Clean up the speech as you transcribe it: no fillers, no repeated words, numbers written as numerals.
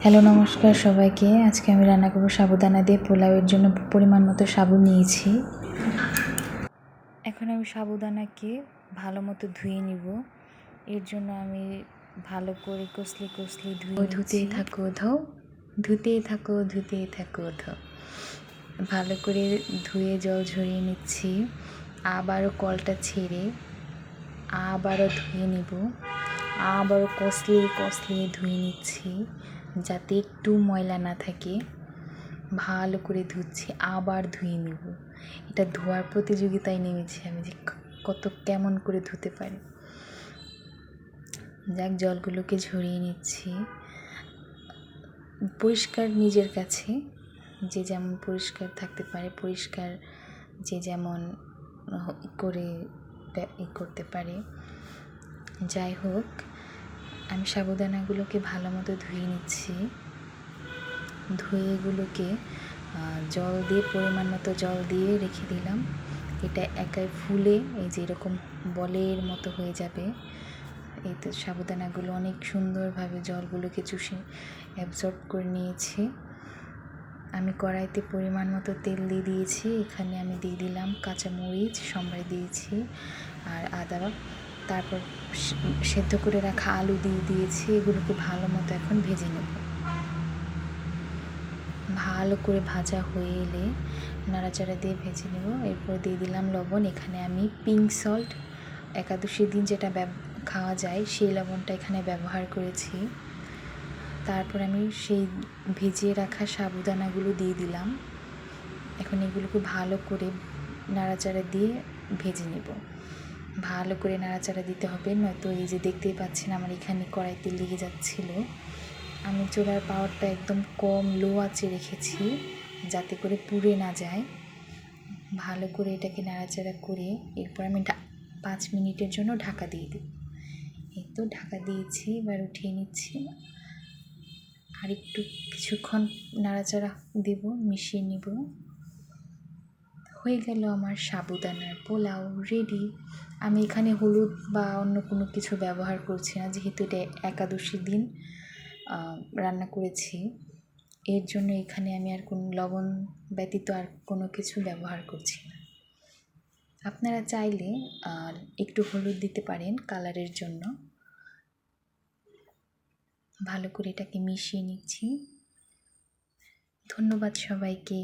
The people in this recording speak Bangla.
হ্যালো, নমস্কার সবাইকে। আজকে আমি রান্না করব সাবুদানা দিয়ে পোলাওয়ের জন্য পরিমাণ মতো সাবু নিয়েছি। এখন আমি সাবুদানাকে ভালো মতো ধুয়ে নিব। এর জন্য আমি ভালো করে কষলে ধুতেই থাকো ধো, ধুতেই থাকো ধো। ভালো করে ধুয়ে জল ঝরিয়ে নিচ্ছি। আবারও কলটা ছেড়ে আবারও ধুয়ে নিব। আবারও কষলিয়ে ধুয়ে নিচ্ছি যাতে একটু ময়লা না থাকে। ভালো করে ধুচ্ছি, আবার ধুয়ে নেব। এটা ধোয়ার প্রতিযোগিতায় নেমেছি আমি যে কেমন করে ধুতে পারি। যাক, জলগুলোকে ঝরিয়ে নিচ্ছি। পরিষ্কার নিজের কাছে, যে যেমন পরিষ্কার থাকতে পারে, পরিষ্কার যে যেমন করে করতে পারে। যাই হোক, আমি সাবুদানাগুলোকে ভালো মতো ধুয়ে নিচ্ছি। ধুয়ে এগুলোকে জল দিয়ে পরিমাণ মতো জল দিয়ে রেখে দিলাম। এটা একাই ফুলে এই যে এরকম বলের মতো হয়ে যাবে। এই তো সাবুদানাগুলো অনেক সুন্দরভাবে জলগুলোকে চুষে অ্যাবজর্ব করে নিয়েছি। আমি কড়াইতে পরিমাণ মতো তেল দিয়ে দিয়েছি। এখানে আমি দিয়ে দিলাম কাঁচামরিচ সম্বারে দিয়েছি আর আদা। তারপর সেদ্ধ করে রাখা আলু দিয়ে দিয়েছি। এগুলোকে ভালো মতো এখন ভেজে নেব। ভালো করে ভাজা হয়ে এলে নাড়াচাড়া দিয়ে ভেজে নেব। এরপর দিয়ে দিলাম লবণ। এখানে আমি পিঙ্ক সল্ট, একাদশীর দিন যেটা খাওয়া যায় সেই লবণটা এখানে ব্যবহার করেছি। তারপর আমি সেই ভেজিয়ে রাখা সাবুদানাগুলো দিয়ে দিলাম। এখন এগুলোকে ভালো করে নাড়াচাড়া দিয়ে ভেজে নেব। ভালো করে নাড়াচাড়া দিতে হবে, নয়তো এই যে দেখতেই পাচ্ছেন আমার এখানে কড়াইতে লেগে যাচ্ছিল। আমি চুলার পাওয়ারটা একদম কম, লো আঁচে রেখেছি যাতে করে পুড়ে না যায়। ভালো করে এটাকে নাড়াচাড়া করে এরপর আমি 5 মিনিটের জন্য ঢাকা দিয়ে দিই। এই তো ঢাকা দিয়েছি, এবার উঠিয়ে নিচ্ছি। আর একটু কিছুক্ষণ নাড়াচাড়া দেব, মিশিয়ে নিব। হয়ে গেল আমার সাবুদানার পোলাও রেডি। আমি এখানে হলুদ বা অন্য কোনো কিছু ব্যবহার করছি না, যেহেতু এটা একাদশীর দিন রান্না করেছি। এর জন্য এখানে আমি আর কোনো লবণ ব্যতীত আর কোনো কিছু ব্যবহার করছি না। আপনারা চাইলে একটু হলুদ দিতে পারেন কালারের জন্য। ভালো করে এটাকে মিশিয়ে নিচ্ছি। ধন্যবাদ সবাইকে।